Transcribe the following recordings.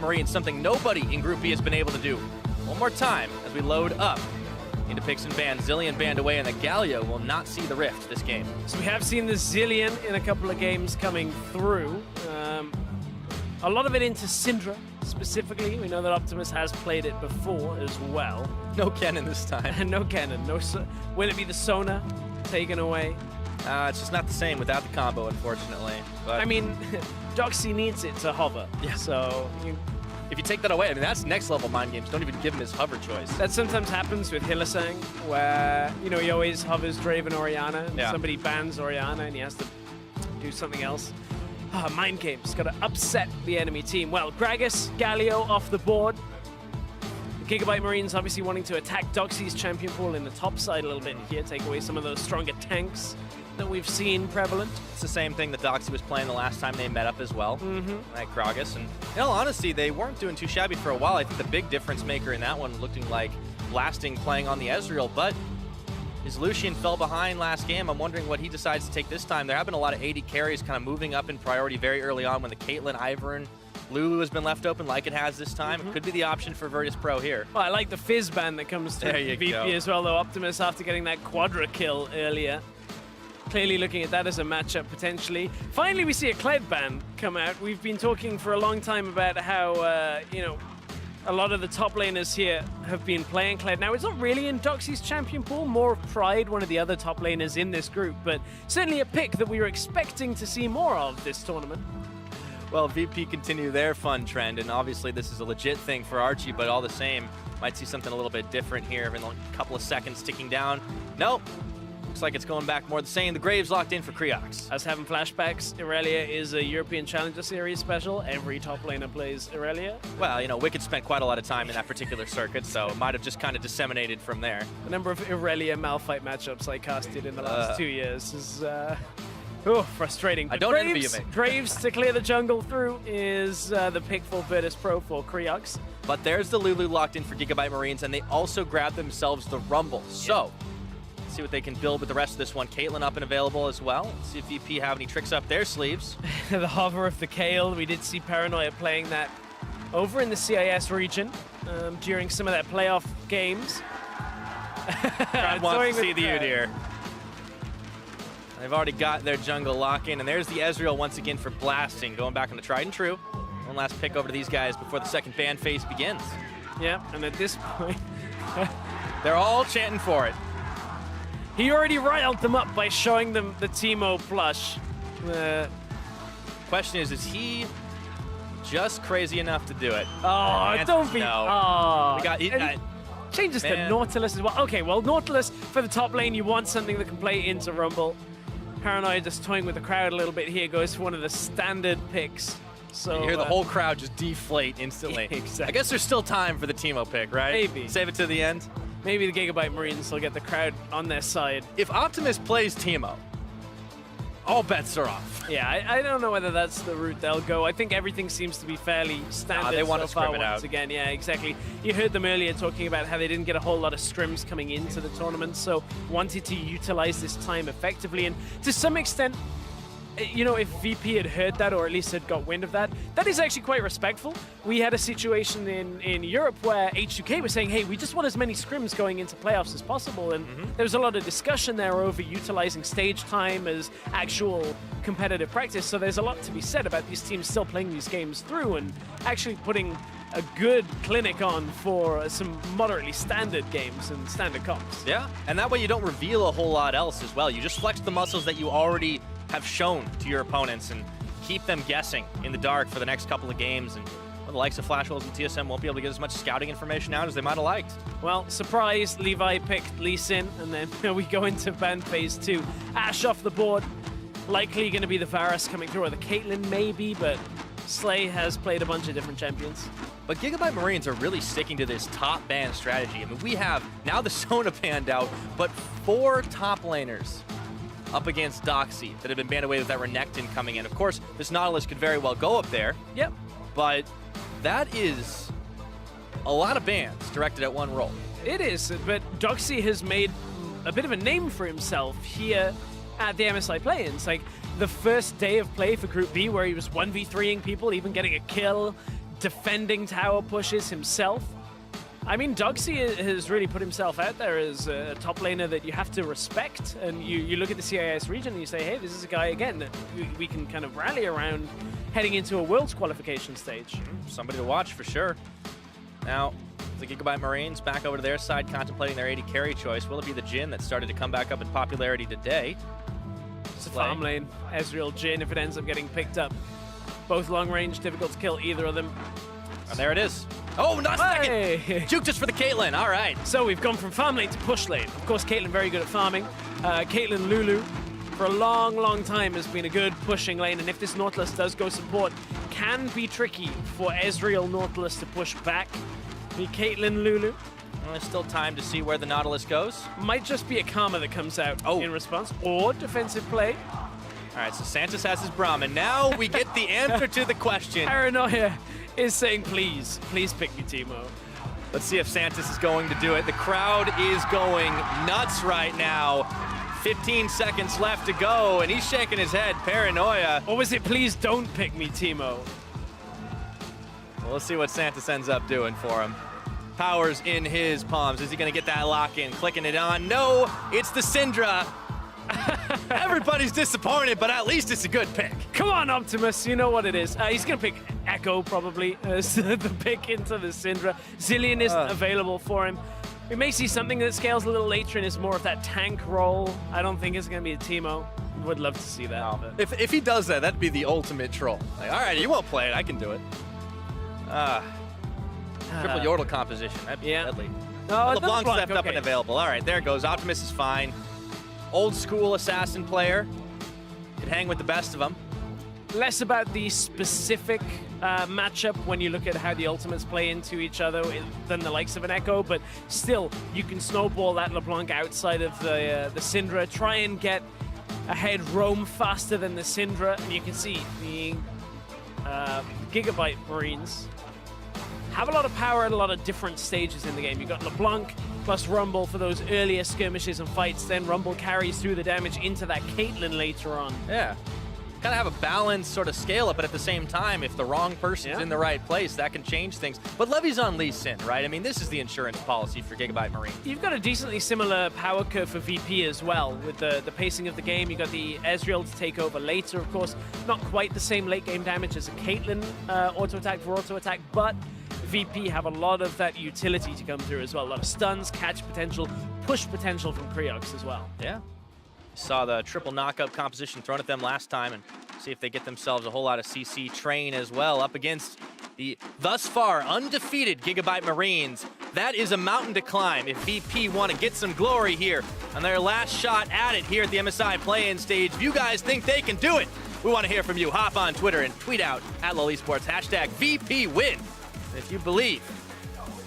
Marine, something nobody in Group B has been able to do. One more time as we load up into picks and bans. Zilean banned away, and the Galio will not see the Rift this game. So we have seen the Zilean in a couple of games coming through. A lot of it into Syndra specifically. We know that Optimus has played it before as well. No Kennen this time. No Kennen. No. Will it be the Sona taken away? It's just not the same without the combo, unfortunately. But I mean, Doxy needs it to hover. Yeah. So if you take that away, I mean, that's next level mind games. Don't even give him his hover choice. that sometimes happens with Hylissang, where he always hovers Draven Orianna, and somebody bans Orianna, and he has to do something else. Mind games, got to upset the enemy team. Well, Gragas, Galio off the board. The GIGABYTE Marines obviously wanting to attack Doxy's champion pool in the top side a little bit here, take away some of those stronger tanks that we've seen prevalent. It's the same thing that Doxy was playing the last time they met up as well, like Gragas. And in all honesty, they weren't doing too shabby for a while. I think the big difference maker in that one looking like Blasting playing on the Ezreal, but his Lucian fell behind last game. I'm wondering what he decides to take this time. There have been a lot of AD carries kind of moving up in priority very early on when the Caitlyn, Ivern, Lulu has been left open like it has this time. It could be the option for Virtus.pro here. Well, I like the Fizz ban that comes to VP as well, though. Optimus, after getting that Quadra kill earlier, clearly looking at that as a matchup potentially. Finally, we see a Kled ban come out. We've been talking for a long time about how, a lot of the top laners here have been playing Kled. Now, it's not really in Doxy's champion pool, more of Pride, one of the other top laners in this group, but certainly a pick that we were expecting to see more of this tournament. Well, VP continue their fun trend, and obviously this is a legit thing for Archie, but all the same, might see something a little bit different here in a couple of seconds ticking down. Nope. Looks like it's going back more the same. The Graves locked in for Creox. I was having flashbacks. Irelia is a European Challenger Series special. Every top laner plays Irelia. Well, Wicked spent quite a lot of time in that particular circuit, so it might have just kind of disseminated from there. The number of Irelia Malphite matchups I casted in the last 2 years is frustrating. I don't envy you, mate. Graves to clear the jungle through is the pick for Virtus.pro for Creox. But there's the Lulu locked in for GIGABYTE Marines, and they also grabbed themselves the Rumble. So, see what they can build with the rest of this one. Caitlyn up and available as well. Let's see if VP have any tricks up their sleeves. The hover of the Kale. We did see Paranoia playing that over in the CIS region during some of their playoff games. Crowd wants to see the Udyr. They've already got their jungle lock-in, and there's the Ezreal once again for Blasting, going back on the tried and true. One last pick over to these guys before the second ban phase begins. Yeah, and at this point... they're all chanting for it. He already riled them up by showing them the Teemo plush. Question is he just crazy enough to do it? Oh, don't be... No. Oh. Changes to Nautilus as well. Okay, well, Nautilus for the top lane, you want something that can play into Rumble. Paranoia just toying with the crowd a little bit here, goes for one of the standard picks. So you hear the whole crowd just deflate instantly. Exactly. I guess there's still time for the Teemo pick, right? Maybe. Save it to the end. Maybe the GIGABYTE Marines will get the crowd on their side. If Optimus plays Teemo, all bets are off. Yeah, I don't know whether that's the route they'll go. I think everything seems to be fairly standard. They want to scrim it once out. Again, yeah, exactly. You heard them earlier talking about how they didn't get a whole lot of scrims coming into the tournament, so wanted to utilize this time effectively. And to some extent, if VP had heard that, or at least had got wind of that, that is actually quite respectful. We had a situation in Europe where H2K was saying, hey, we just want as many scrims going into playoffs as possible, and there was a lot of discussion there over utilizing stage time as actual competitive practice, so there's a lot to be said about these teams still playing these games through and actually putting a good clinic on for some moderately standard games and standard comps. Yeah, and that way you don't reveal a whole lot else as well. You just flex the muscles that you already have shown to your opponents and keep them guessing in the dark for the next couple of games. And the likes of Flash Wolves and TSM won't be able to get as much scouting information out as they might have liked. Well, surprise, Levi picked Lee Sin, and then we go into ban phase 2. Ashe off the board. Likely going to be the Varus coming through, or the Caitlyn maybe, but Slay has played a bunch of different champions. But GIGABYTE Marines are really sticking to this top ban strategy. I mean, we have now the Sona banned out, but 4 top laners up against Doxy that have been banned away with that Renekton coming in. Of course, this Nautilus could very well go up there. Yep. But that is a lot of bans directed at one role. It is, but Doxy has made a bit of a name for himself here at the MSI play-ins. Like, the first day of play for Group B where he was 1v3ing people, even getting a kill, defending tower pushes himself. I mean, Doxy has really put himself out there as a top laner that you have to respect. And you look at the CIS region and you say, hey, this is a guy, again, that we can kind of rally around heading into a Worlds qualification stage. Somebody to watch for sure. Now, the GIGABYTE Marines back over to their side, contemplating their AD carry choice. Will it be the Jhin that started to come back up in popularity today? It's a farm lane. Ezreal, Jhin, if it ends up getting picked up. Both long range, difficult to kill either of them. And there it is. Oh, not second! Juke just for the Caitlyn, all right. So we've gone from farm lane to push lane. Of course, Caitlyn very good at farming. Caitlyn Lulu, for a long, long time, has been a good pushing lane. And if this Nautilus does go support, can be tricky for Ezreal Nautilus to push back. Be Caitlyn Lulu. Well, there's still time to see where the Nautilus goes. Might just be a Karma that comes out in response, or defensive play. All right, so Santos has his Brahmin. Now we get the answer to the question. Paranoia is saying, please, please pick me, Teemo. Let's see if Santos is going to do it. The crowd is going nuts right now. 15 seconds left to go, and he's shaking his head, Paranoia. Or was it, please don't pick me, Teemo? Well, let's see what Santos ends up doing for him. Power's in his palms. Is he going to get that lock in? Clicking it on. No, it's the Syndra. Everybody's disappointed, but at least it's a good pick. Come on, Optimus, you know what it is. He's going to pick Echo, probably, as the pick into the Syndra. Zillion isn't available for him. We may see something that scales a little later and is more of that tank role. I don't think it's going to be a Teemo. Would love to see that. No. If he does that, that'd be the ultimate troll. Like, all right, you won't play it. I can do it. Triple Yordle composition. That'd be deadly. No, LeBlanc's left up and available. All right, there it goes. Optimus is fine. Old school assassin player. Could hang with the best of them. Less about the specific matchup when you look at how the ultimates play into each other than the likes of an Echo, but still, you can snowball that LeBlanc outside of the Syndra, try and get ahead, roam faster than the Syndra, and you can see the GIGABYTE Marines have a lot of power at a lot of different stages in the game. You've got LeBlanc plus Rumble for those earlier skirmishes and fights, then Rumble carries through the damage into that Caitlyn later on. Yeah. Kind of have a balanced sort of scale up, but at the same time, if the wrong person's in the right place, that can change things. But Levy's on Lee Sin, right? I mean, this is the insurance policy for GIGABYTE Marine. You've got a decently similar power curve for VP as well, with the pacing of the game. You've got the Ezreal to take over later, of course. Not quite the same late game damage as a Caitlyn auto attack for auto attack, but VP have a lot of that utility to come through as well. A lot of stuns, catch potential, push potential from Creox as well. Yeah. Saw the triple knockup composition thrown at them last time, and see if they get themselves a whole lot of CC train as well up against the thus far undefeated GIGABYTE Marines. That is a mountain to climb if VP want to get some glory here on their last shot at it here at the MSI play-in stage. If you guys think they can do it, we want to hear from you. Hop on Twitter and tweet out at LOL Esports, hashtag VP win. If you believe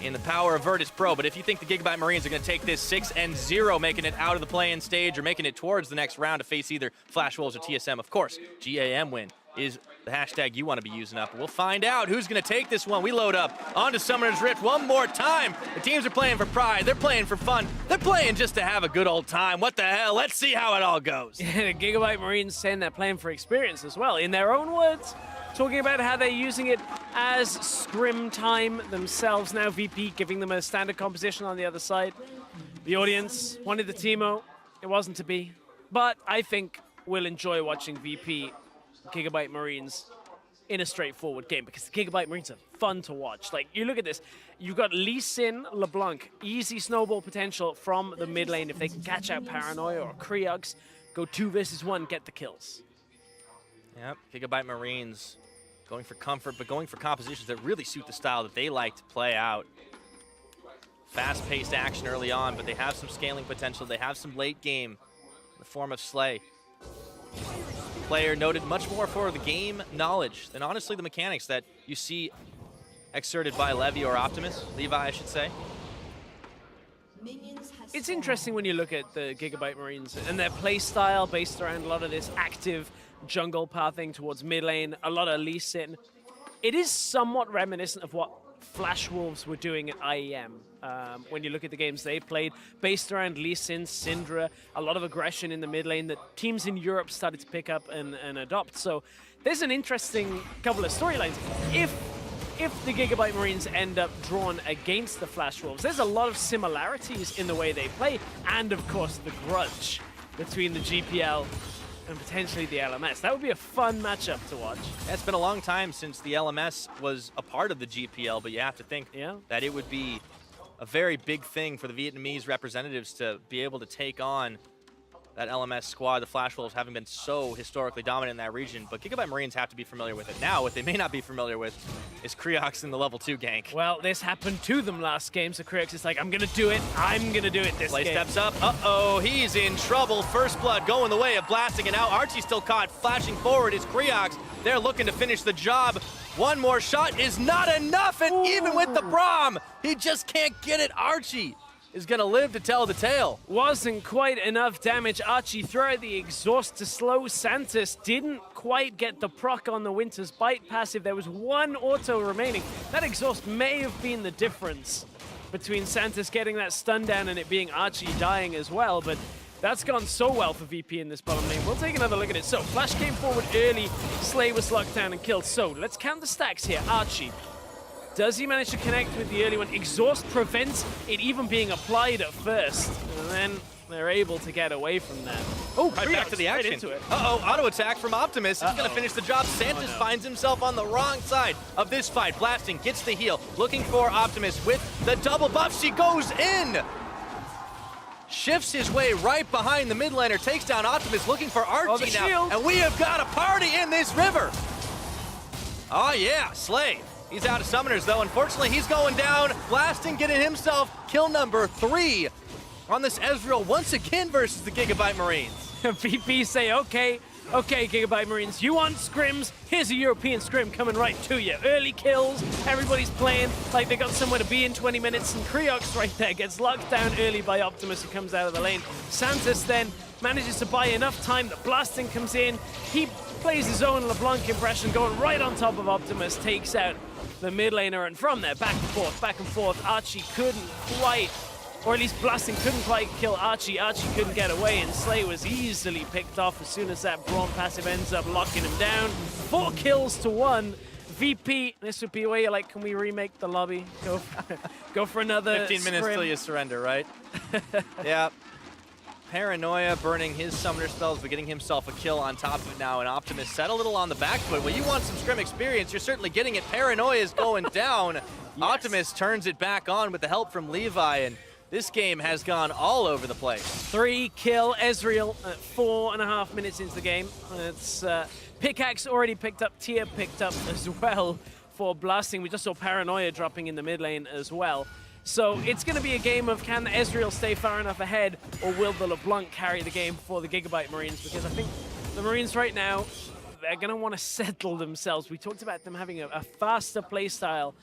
in the power of Virtus.pro, but if you think the GIGABYTE Marines are going to take this 6-0, making it out of the play-in stage or making it towards the next round to face either Flash Wolves or TSM, of course, GAM win is the hashtag you want to be using up. We'll find out who's going to take this one. We load up onto Summoner's Rift one more time. The teams are playing for pride. They're playing for fun. They're playing just to have a good old time. What the hell? Let's see how it all goes. Yeah, the GIGABYTE Marines saying they're playing for experience as well. In their own words, talking about how they're using it as scrim time themselves. Now VP giving them a standard composition on the other side. The audience wanted the Teemo. It wasn't to be. But I think we'll enjoy watching VP GIGABYTE Marines in a straightforward game, because the GIGABYTE Marines are fun to watch. Like, you look at this, you've got Lee Sin, LeBlanc, easy snowball potential from the mid lane if they can catch out Paranoia or Creox, go 2 versus 1, get the kills. Yep, GIGABYTE Marines going for comfort, but going for compositions that really suit the style that they like to play out. Fast-paced action early on, but they have some scaling potential. They have some late game in the form of Slay. Player noted much more for the game knowledge than honestly the mechanics that you see exerted by Levy or Optimus, Levi, I should say. It's interesting when you look at the GIGABYTE Marines and their play style based around a lot of this active jungle pathing towards mid lane, a lot of Lee Sin. It is somewhat reminiscent of what Flash Wolves were doing at IEM. When you look at the games they played, based around Lee Sin, Syndra, a lot of aggression in the mid lane that teams in Europe started to pick up and adopt. So there's an interesting couple of storylines. If if the Gigabyte Marines end up drawn against the Flash Wolves. There's a lot of similarities in the way they play, and of course the grudge between the GPL and potentially the LMS. That would be a fun matchup to watch. It's been a long time since the LMS was a part of the GPL, but you have to think that it would be a very big thing for the Vietnamese representatives to be able to take on that LMS squad, the Flash Wolves having been so historically dominant in that region. But Gigabyte Marines have to be familiar with it. Now, what they may not be familiar with is Creox in the level 2 gank. Well, this happened to them last game, so Creox is like, I'm gonna do it this Slay game. steps up. Uh-oh, he's in trouble. First Blood going the way of blasting, and now Archie's still caught. Flashing forward is Creox. They're looking to finish the job. One more shot is not enough, and even with the Braum, he just can't get it. Archie is gonna live to tell the tale. Wasn't quite enough damage. Archie threw out the exhaust to slow Santos. Didn't quite get the proc on the Winter's Bite passive. There was one auto remaining. That exhaust may have been the difference between Santos getting that stun down and it being Archie dying as well, but that's gone so well for VP in this bottom lane. We'll take another look at it. So, Flash came forward early. Slay was locked down and killed. So, let's count the stacks here. Archie. Does he manage to connect with the early one? Exhaust prevents it even being applied at first. And then they're able to get away from that. Oh, right back to the action. Right into it. Uh-oh, auto attack from Optimus. He's gonna finish the job. Santos finds himself on the wrong side of this fight. Blasting, gets the heal, looking for Optimus with the double buff. She goes in! Shifts his way right behind the mid laner, takes down Optimus, looking for Archie now. Shield. And we have got a party in this river! Oh yeah, Slay. He's out of summoners though. Unfortunately, he's going down. Blasting, getting himself kill number 3 on this Ezreal once again versus the Gigabyte Marines. VP say, okay, Gigabyte Marines, you want scrims? Here's a European scrim coming right to you. Early kills, everybody's playing like they got somewhere to be in 20 minutes, and Creox right there gets locked down early by Optimus, who comes out of the lane. Santos then manages to buy enough time that Blasting comes in. He plays his own LeBlanc impression, going right on top of Optimus, takes out the mid laner, and from there, back and forth, Archie couldn't quite, or at least Blasting couldn't quite kill Archie. Archie couldn't get away, and Slay was easily picked off as soon as that Braum passive ends up locking him down. 4 kills to 1. VP, this would be where you're like, can we remake the lobby? Go for another 15 minutes till you surrender, right? Yeah. Paranoia burning his summoner spells, but getting himself a kill on top of it now. And Optimus set a little on the back foot. Well, you want some scrim experience, you're certainly getting it. Paranoia is going down. Yes. Optimus turns it back on with the help from Levi, and this game has gone all over the place. 3 kill Ezreal at 4.5 minutes into the game. It's Pickaxe already picked up, Tia picked up as well for Blasting. We just saw Paranoia dropping in the mid lane as well. So it's going to be a game of, can Ezreal stay far enough ahead, or will the LeBlanc carry the game for the Gigabyte Marines? Because I think the Marines right now, they're going to want to settle themselves. We talked about them having a faster playstyle.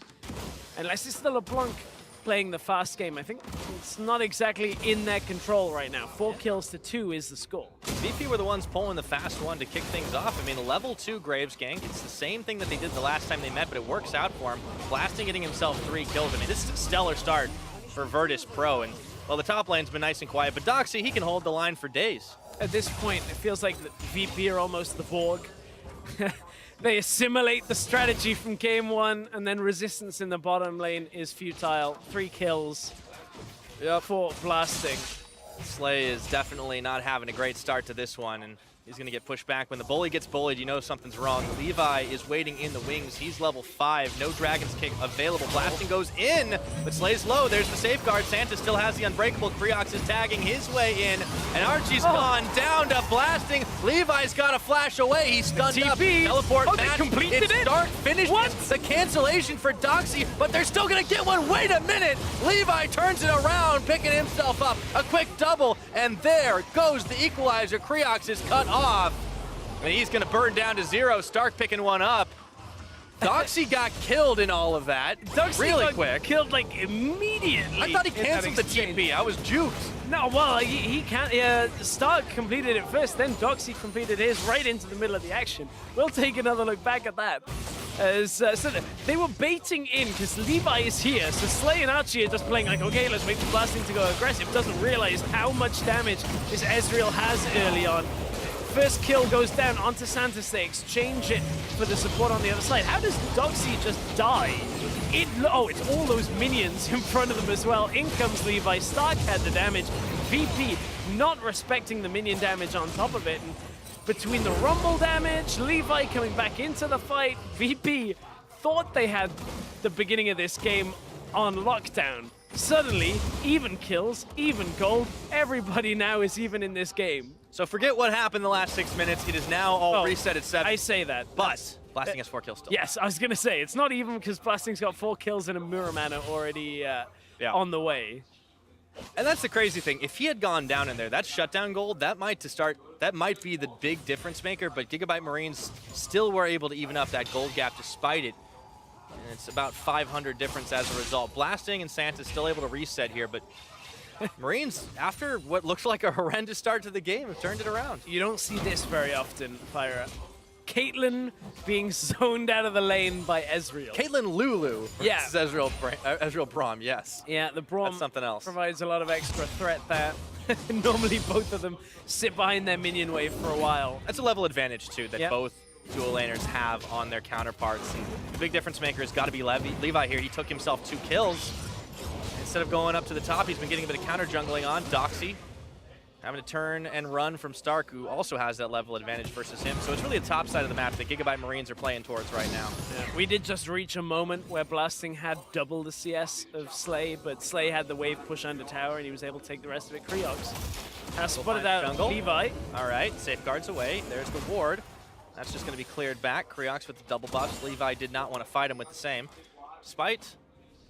Unless it's the LeBlanc playing the fast game, I think it's not exactly in their control right now. 4 kills to 2 is the score. VP were the ones pulling the fast one to kick things off. I mean, level 2 Graves gank, it's the same thing that they did the last time they met, but it works out for him. Blasting, getting himself 3 kills. I mean, this is a stellar start for Virtus.pro, and well, the top lane's been nice and quiet, but Doxy, he can hold the line for days. At this point, it feels like the VP are almost the Borg. They assimilate the strategy from game 1, and then resistance in the bottom lane is futile. 3 kills for Blasting. Slay is definitely not having a great start to this one, and he's going to get pushed back. When the bully gets bullied, you know something's wrong. Levi is waiting in the wings. He's level 5. No Dragon's Kick available. Blasting goes in, but Slay's low. There's the safeguard. Santa still has the Unbreakable. Creox is tagging his way in, and Archie's gone down to Blasting. Levi's got to flash away. He's stunned up. Teleport back. It's start, finish. What? The cancellation for Doxy, but they're still going to get one. Wait a minute. Levi turns it around, picking himself up. A quick double, and there goes the equalizer. Creox is cut off, and he's gonna burn down to 0. Stark picking one up. Doxy got killed in all of that. Doxy really got quick. Killed like immediately. I thought he canceled the TP. I was juked. No, well, he can't. Stark completed it first, then Doxy completed his right into the middle of the action. We'll take another look back at that. So they were baiting in because Levi is here, so Slay and Archie are just playing like, okay, let's wait for Blasting to go aggressive. Doesn't realize how much damage this Ezreal has early on. first kill goes down onto Santos. They exchange it for the support on the other side. How does Doxy just die? Oh, it's all those minions in front of them as well. In comes Levi. Stark had the damage. VP not respecting the minion damage on top of it. And between the rumble damage, Levi coming back into the fight, VP thought they had the beginning of this game on lockdown. Suddenly, even kills, even gold. Everybody now is even in this game. So forget what happened the last 6 minutes. It is now all reset at 7. I say that. But Blasting has 4 kills still. Yes, I was going to say, it's not even because Blasting's got 4 kills and a Muramana already on the way. And that's the crazy thing. If he had gone down in there, that shutdown gold, that might be the big difference maker, but Gigabyte Marines still were able to even up that gold gap despite it. And it's about 500 difference as a result. Blasting and Santa's still able to reset here, but Marines, after what looks like a horrendous start to the game, have turned it around. You don't see this very often, Fyra. Caitlyn being zoned out of the lane by Ezreal. Caitlyn Lulu versus Ezreal Braum, yes. Yeah, the Braum That's something else. Provides a lot of extra threat there. Normally both of them sit behind their minion wave for a while. That's a level advantage too that both dual laners have on their counterparts. And the big difference maker has got to be Levi here. He took himself 2 kills. Instead of going up to the top, he's been getting a bit of counter jungling on. Doxy having to turn and run from Stark, who also has that level advantage versus him. So it's really the top side of the map that Gigabyte Marines are playing towards right now. Yeah. We did just reach a moment where Blasting had double the CS of Slay, but Slay had the wave push under tower and he was able to take the rest of it. Creox has spotted out jungle. Levi. All right, safeguards away. There's the ward. That's just going to be cleared back. Creox with the double buffs. Levi did not want to fight him with the same. Despite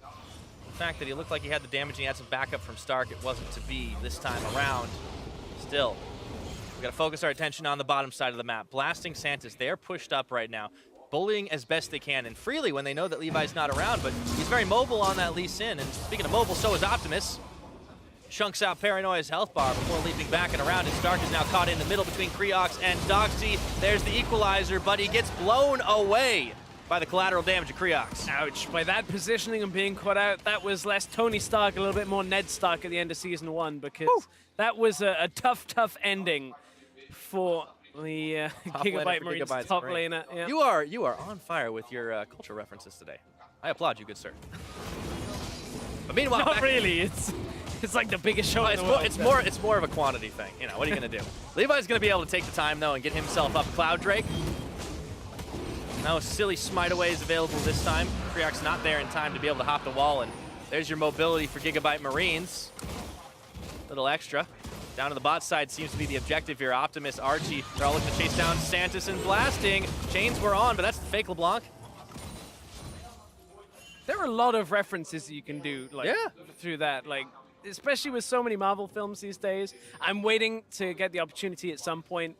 the fact that he looked like he had the damage and he had some backup from Stark, it wasn't to be this time around. Still, we got to focus our attention on the bottom side of the map. Blasting Santos, they're pushed up right now, bullying as best they can and freely when they know that Levi's not around, but he's very mobile on that Lee Sin. And speaking of mobile, so is Optimus. Chunks out Paranoia's health bar before leaping back and around, and Stark is now caught in the middle between Creox and Doxy. There's the equalizer, but he gets blown away by the collateral damage of Creox. Ouch. By that positioning and being caught out, that was less Tony Stark, a little bit more Ned Stark at the end of Season 1, because that was a tough ending for the Gigabyte Marines top laner. Yeah. You are on fire with your culture references today. I applaud you, good sir. But meanwhile, not really. It's like the biggest show in the world. It's more of a quantity thing. You know, what are you going to do? Levi's going to be able to take the time, though, and get himself up Cloud Drake. No silly smite away is available this time. Creox not there in time to be able to hop the wall, and there's your mobility for Gigabyte Marines. Little extra. Down to the bot side seems to be the objective here. Optimus, Archie, they're all looking to chase down Santos and Blasting. Chains were on, but that's the fake LeBlanc. There are a lot of references that you can do through that, like, especially with so many Marvel films these days. I'm waiting to get the opportunity at some point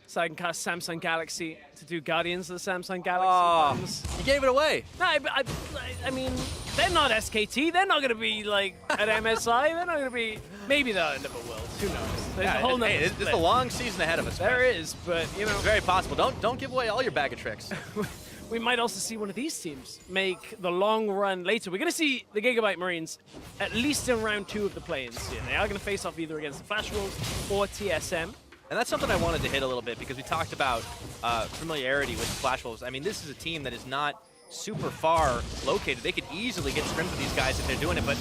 so I can cast Samsung Galaxy to do Guardians of the Samsung Galaxy. You gave it away. No, I mean, they're not SKT. They're not going to be, like, at MSI. They're not going to be... Maybe they'll end up at Worlds. Who knows? There's a whole nother there's a long season ahead of us. There is, but, you know... It's very possible. Don't give away all your bag of tricks. We might also see one of these teams make the long run later. We're going to see the Gigabyte Marines at least in round 2 of the play-ins. Yeah, they are going to face off either against the Flash Wolves or TSM. And that's something I wanted to hit a little bit because we talked about familiarity with the Flash Wolves. I mean, this is a team that is not super far located. They could easily get scrims with these guys if they're doing it, but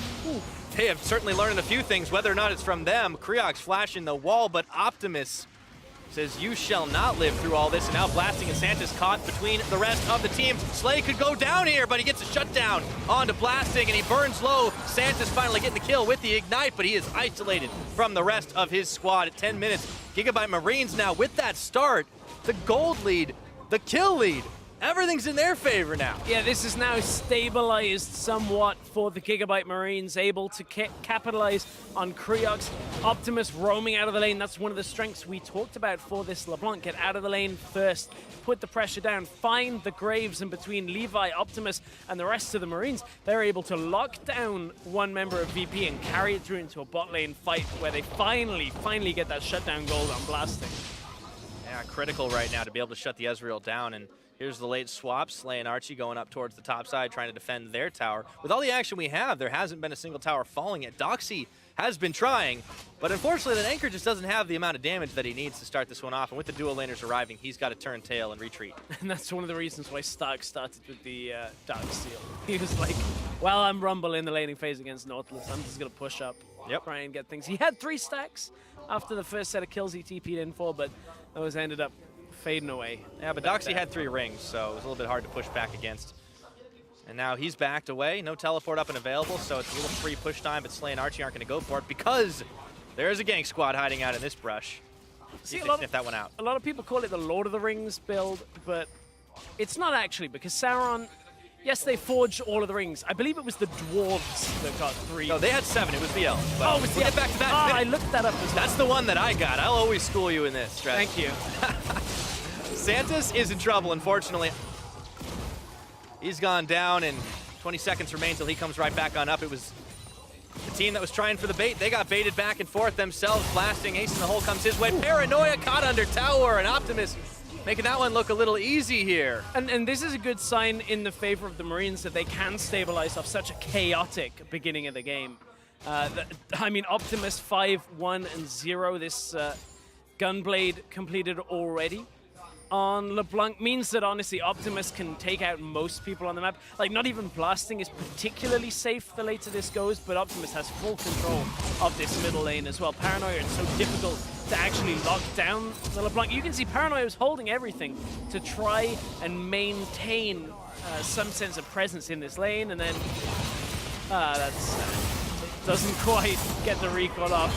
they have certainly learned a few things, whether or not it's from them. Creox flashing the wall, but Optimus says, you shall not live through all this, and now Blasting and Santos caught between the rest of the team. Slay could go down here, but he gets a shutdown onto Blasting, and he burns low. Santos finally getting the kill with the Ignite, but he is isolated from the rest of his squad at 10 minutes. Gigabyte Marines now with that start, the gold lead, the kill lead. Everything's in their favor now. Yeah, this is now stabilized somewhat for the Gigabyte Marines, able to capitalize on Creox. Optimus roaming out of the lane. That's one of the strengths we talked about for this LeBlanc. Get out of the lane first, put the pressure down, find the graves in between Levi, Optimus, and the rest of the Marines. They're able to lock down one member of VP and carry it through into a bot lane fight where they finally get that shutdown gold on Blasting. Yeah, critical right now to be able to shut the Ezreal down, and Here's the late swap. Slay and Archie going up towards the top side, trying to defend their tower. With all the action we have, there hasn't been a single tower falling yet. Doxy has been trying, but unfortunately, the Anchor just doesn't have the amount of damage that he needs to start this one off. And with the dual laners arriving, he's got to turn tail and retreat. And that's one of the reasons why Stark started with the Dark Steel. He was like, well, I'm Rumble in the laning phase against Nautilus. I'm just going to push up, try and get things. He had 3 stacks after the first set of kills he TP'd in for, but those ended up fading away. Yeah, but Doxy had 3 rings, so it was a little bit hard to push back against. And now he's backed away. No teleport up and available, so it's a little free push time, but Slay and Archie aren't going to go for it because there's a gank squad hiding out in this brush. See if they sniff that one out. A lot of people call it the Lord of the Rings build, but it's not actually, because Sauron, yes, they forged all of the rings. I believe it was the dwarves that got 3. No, they had 7. It was the elves. Oh, it was the elves. We'll get back to that. I looked that up as well. That's the one that I got. I'll always school you in this, Stretch. Thank you. Santos is in trouble, unfortunately. He's gone down, and 20 seconds remain till he comes right back on up. It was the team that was trying for the bait. They got baited back and forth themselves. Blasting, Ace in the hole comes his way. Paranoia caught under tower, and Optimus making that one look a little easy here. And this is a good sign in the favor of the Marines that they can stabilize off such a chaotic beginning of the game. I mean, Optimus 5-1-0. This Gunblade completed already on LeBlanc means that honestly Optimus can take out most people on the map. Like, not even blasting is particularly safe the later this goes, but Optimus has full control of this middle lane as well. Paranoia, it's so difficult to actually lock down the LeBlanc. You can see Paranoia is holding everything to try and maintain some sense of presence in this lane, and then that's doesn't quite get the recall off.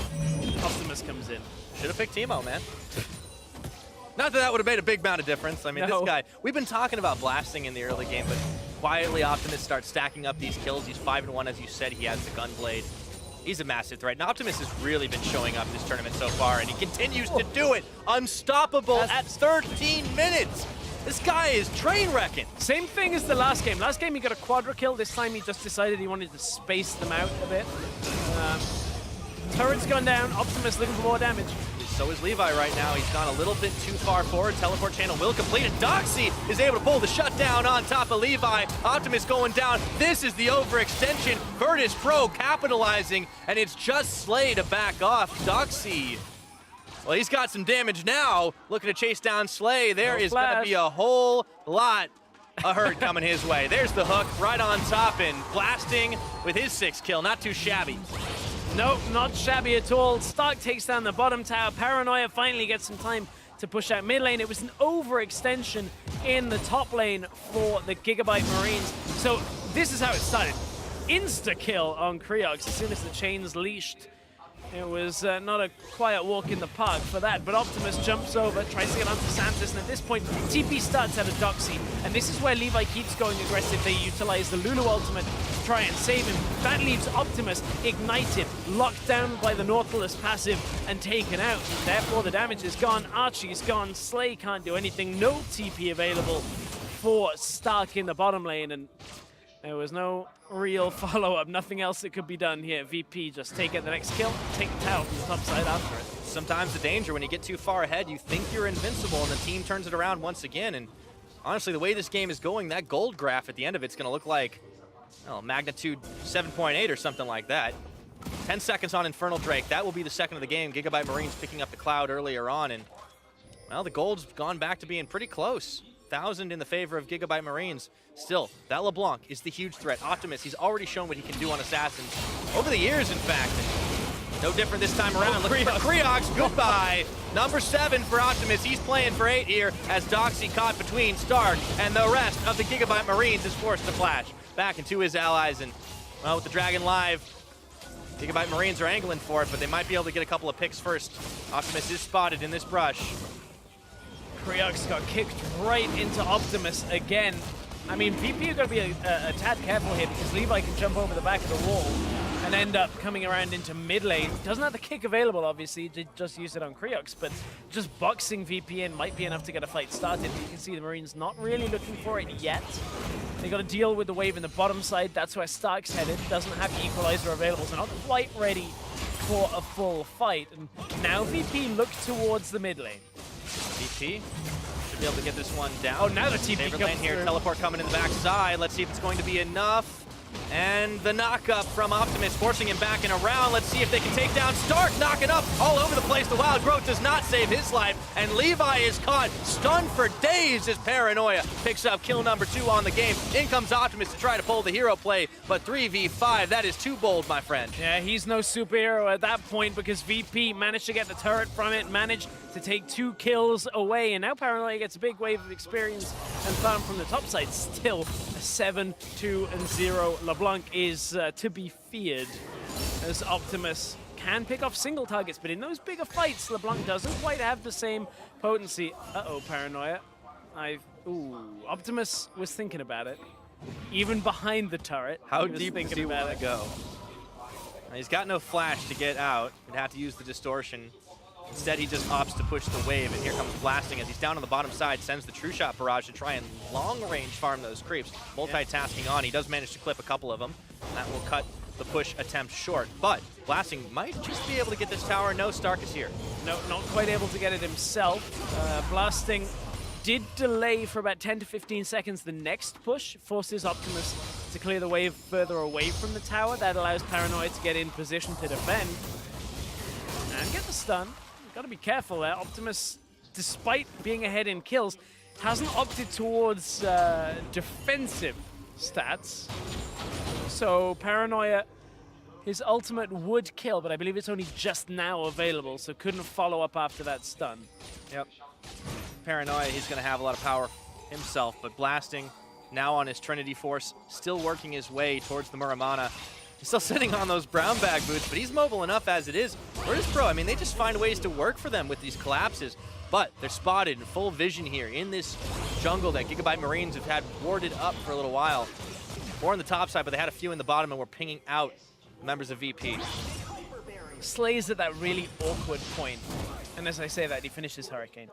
Optimus comes in. Should have picked Teemo, man. Not that that would have made a big amount of difference. I mean, This guy, we've been talking about blasting in the early game, but quietly Optimus starts stacking up these kills. He's 5-1, as you said. He has the Gunblade. He's a massive threat. And Optimus has really been showing up this tournament so far, and he continues to do it. Unstoppable at 13 minutes. This guy is train wrecking. Same thing as the last game. Last game he got a quadra kill. This time he just decided he wanted to space them out a bit. Turret's gone down. Optimus looking for more damage. So is Levi right now. He's gone a little bit too far forward. Teleport channel will complete, and Doxy is able to pull the shutdown on top of Levi. Optimus going down. This is the overextension. Virtus.pro capitalizing, and it's just Slay to back off. Doxy, well, he's got some damage now. Looking to chase down Slay. There is going to be a whole lot of hurt coming his way. There's the hook right on top, and Blasting with his 6th kill. Not too shabby. Nope, not shabby at all. Stark takes down the bottom tower. Paranoia finally gets some time to push out mid lane. It was an overextension in the top lane for the Gigabyte Marines. So this is how it started. Insta-kill on Creox as soon as the chains leashed. It was not a quiet walk in the park for that, but Optimus jumps over, tries to get onto Santos, and at this point, TP starts out of Doxy, and this is where Levi keeps going aggressive. They utilize the Lulu ultimate to try and save him. That leaves Optimus ignited, locked down by the Nautilus passive, and taken out. Therefore, the damage is gone, Archie's gone, Slay can't do anything, no TP available for Stark in the bottom lane, and there was no real follow-up, nothing else that could be done here. VP just take it the next kill, take the tower from the top side after it. Sometimes the danger when you get too far ahead, you think you're invincible, and the team turns it around once again. And honestly, the way this game is going, that gold graph at the end of it's going to look like magnitude 7.8 or something like that. 10 seconds on Infernal Drake. That will be the second of the game. Gigabyte Marines picking up the Cloud earlier on, and well, the gold's gone back to being pretty close. 1,000 in the favor of Gigabyte Marines. Still, that LeBlanc is the huge threat. Optimus, he's already shown what he can do on Assassins over the years, in fact. And no different this time around. Looking for Creox. Goodbye. Number 7 for Optimus. He's playing for 8 here as Doxy caught between Stark, and the rest of the Gigabyte Marines is forced to flash back into his allies. And well, with the Dragon live, Gigabyte Marines are angling for it, but they might be able to get a couple of picks first. Optimus is spotted in this brush. Creox got kicked right into Optimus again. I mean, VP are going to be a tad careful here because Levi can jump over the back of the wall and end up coming around into mid lane. Doesn't have the kick available, obviously, just use it on Creox, but just boxing VP in might be enough to get a fight started. You can see the Marines not really looking for it yet. They got to deal with the wave in the bottom side. That's where Stark's headed. Doesn't have the Equalizer available, so not quite ready for a full fight. And now VP look towards the mid lane. VP Should be able to get this one down. Oh, now the TP Favorite comes lane here. through. Teleport coming in the backside. Let's see if it's going to be enough. And the knock-up from Optimus, forcing him back and around. Let's see if they can take down Stark, knocking up all over the place. The Wild Growth does not save his life, and Levi is caught, stunned for days as Paranoia picks up kill number 2 on the game. In comes Optimus to try to pull the hero play, but 3v5, that is too bold, my friend. Yeah, he's no superhero at that point because VP managed to get the turret from it, managed to take 2 kills away, and now Paranoia gets a big wave of experience and fun from the top side. Still a 7-2-0. LeBlanc is to be feared as Optimus can pick off single targets, but in those bigger fights, LeBlanc doesn't quite have the same potency. Uh-oh, Paranoia. Optimus was thinking about it. Even behind the turret, How he was deep does thinking he about want it. to go? He's got no flash to get out. He'd have to use the distortion. Instead, he just opts to push the wave, and here comes Blasting as he's down on the bottom side, sends the True Shot Barrage to try and long-range farm those creeps. Multitasking on, he does manage to clip a couple of them. That will cut the push attempt short, but Blasting might just be able to get this tower. No, Stark is here. No, not quite able to get it himself. Blasting did delay for about 10 to 15 seconds the next push, forces Optimus to clear the wave further away from the tower. That allows Paranoia to get in position to defend and get the stun. Got to be careful there. Optimus, despite being ahead in kills, hasn't opted towards defensive stats. So Paranoia, his ultimate would kill, but I believe it's only just now available, so couldn't follow up after that stun. Yep. Paranoia, he's going to have a lot of power himself, but Blasting now on his Trinity Force, still working his way towards the Muramana. He's still sitting on those brown bag boots, but he's mobile enough as it is. Virtus.pro, I mean, they just find ways to work for them with these collapses, but they're spotted in full vision here in this jungle that GIGABYTE Marines have had warded up for a little while. More on the top side, but they had a few in the bottom and were pinging out members of VP. Slay's at that really awkward point, and as I say that, he finishes Hurricane.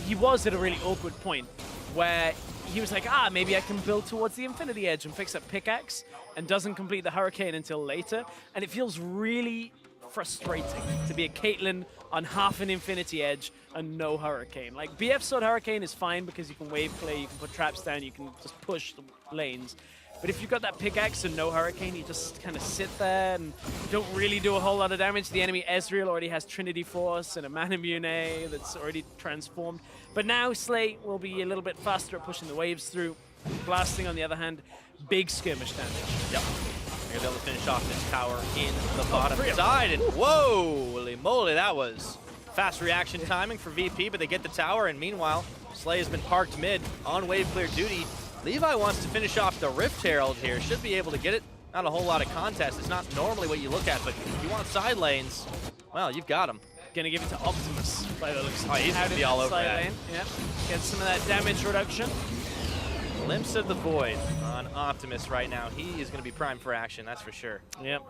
He was at a really awkward point where he was like, maybe I can build towards the Infinity Edge and fix up Pickaxe, and doesn't complete the Hurricane until later, and it feels really frustrating to be a Caitlyn on half an Infinity Edge and no Hurricane. Like, BF Sword Hurricane is fine because you can wave play, you can put traps down, you can just push the lanes. But if you've got that Pickaxe and no Hurricane, you just kind of sit there and don't really do a whole lot of damage. The enemy Ezreal already has Trinity Force and a Manamune that's already transformed. But now Slay will be a little bit faster at pushing the waves through. Blasting, on the other hand, big skirmish damage. Yep. They're going to be able to finish off this tower in the bottom side. And whoa, holy moly, that was fast reaction timing for VP, but they get the tower, and meanwhile, Slay has been parked mid on wave clear duty. Levi wants to finish off the Rift Herald here. Should be able to get it. Not a whole lot of contest. It's not normally what you look at, but if you want side lanes, well, you've got them. Gonna give it to Optimus by the looks of it. Oh, he's gonna be all over that. Lane. Yeah, get some of that damage reduction. Glimpse of the Void on Optimus right now. He is going to be primed for action, that's for sure. Yep.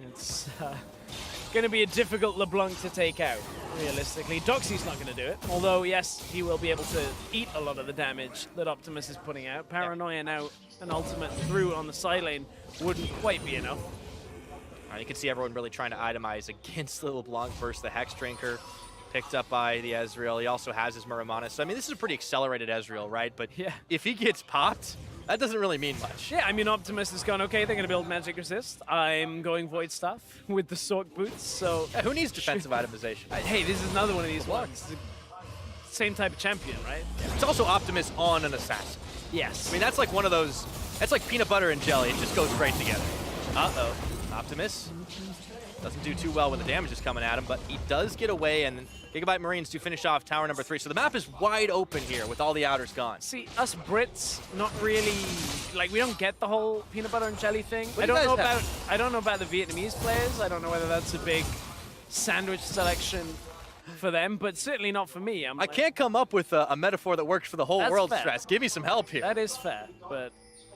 It's going to be a difficult LeBlanc to take out, realistically. Doxy's not going to do it, although, yes, he will be able to eat a lot of the damage that Optimus is putting out. Paranoia now, an ultimate through on the side lane wouldn't quite be enough. You can see everyone really trying to itemize against LeBlanc versus the Hex Drinker. Picked up by the Ezreal. He also has his Muramana. So, I mean, this is a pretty accelerated Ezreal, right? But yeah, if he gets popped, that doesn't really mean much. Yeah, I mean, Optimus has gone, okay, they're going to build Magic Resist. I'm going Void Staff with the Sork Boots, so... Yeah, who needs defensive itemization? Hey, this is another one of these ones. Same type of champion, right? Yeah. It's also Optimus on an Assassin. Yes. I mean, that's like one of those... That's like peanut butter and jelly. It just goes great together. Uh-oh. Optimus doesn't do too well when the damage is coming at him, but he does get away, and GIGABYTE Marines do finish off tower number 3. So the map is wide open here with all the outers gone. See, us Brits, not really, like, we don't get the whole peanut butter and jelly thing. I don't know about the Vietnamese players. I don't know whether that's a big sandwich selection for them, but certainly not for me. I can't come up with a metaphor that works for the whole world, fair. Stress. Give me some help here. That is fair, but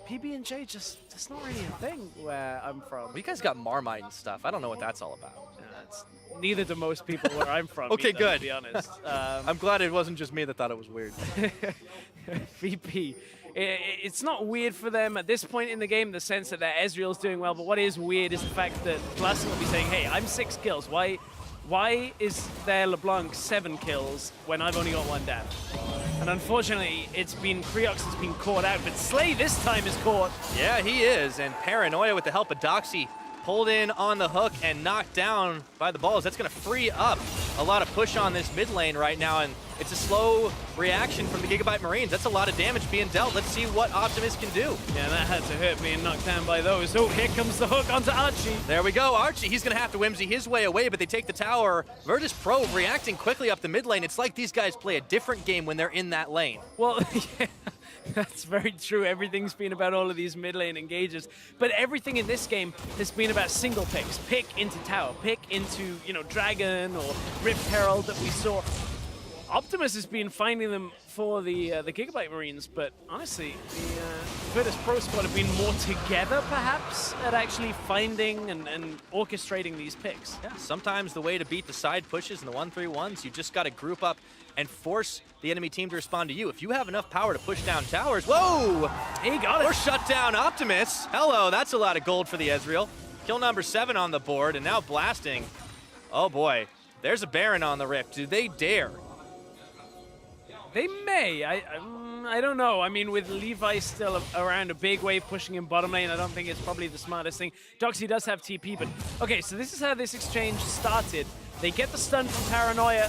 PB&J that's not really a thing where I'm from. Well, you guys got Marmite and stuff. I don't know what that's all about. Neither do most people where I'm from. Okay, either, good. To be honest. I'm glad it wasn't just me that thought it was weird. VP. It's not weird for them at this point in the game, in the sense that their Ezreal's doing well, but what is weird is the fact that Blasting will be saying, hey, I'm 6 kills. Why is there LeBlanc 7 kills when I've only got 1 down? And unfortunately, Creox has been caught out, but Slay this time is caught. Yeah, he is, and Paranoia with the help of Doxy pulled in on the hook and knocked down by the balls. That's gonna free up a lot of push on this mid lane right now, and it's a slow reaction from the Gigabyte Marines. That's a lot of damage being dealt. Let's see what Optimus can do. Yeah, that had to hurt being knocked down by those. Oh, here comes the hook onto Archie. There we go, Archie, he's gonna have to whimsy his way away, but they take the tower. Virtus.pro reacting quickly up the mid lane. It's like these guys play a different game when they're in that lane. Well, yeah, that's very true. Everything's been about all of these mid lane engages, but everything in this game has been about single picks. Pick into tower, pick into, you know, Dragon or Rift Herald that we saw. Optimus has been finding them for the Gigabyte Marines, but honestly, the Virtus.pro squad have been more together, perhaps, at actually finding and orchestrating these picks. Yeah, sometimes the way to beat the side pushes and the 1-3-1s, you just got to group up and force the enemy team to respond to you. If you have enough power to push down towers, whoa! He got it. Or shut down Optimus. Hello, that's a lot of gold for the Ezreal. Kill number 7 on the board, and now blasting. Oh boy, there's a Baron on the Rift. Do they dare? They may. I don't know. I mean, with Levi still around, a big wave pushing in bottom lane, I don't think it's probably the smartest thing. Doxy does have TP, but okay, so this is how this exchange started. They get the stun from Paranoia.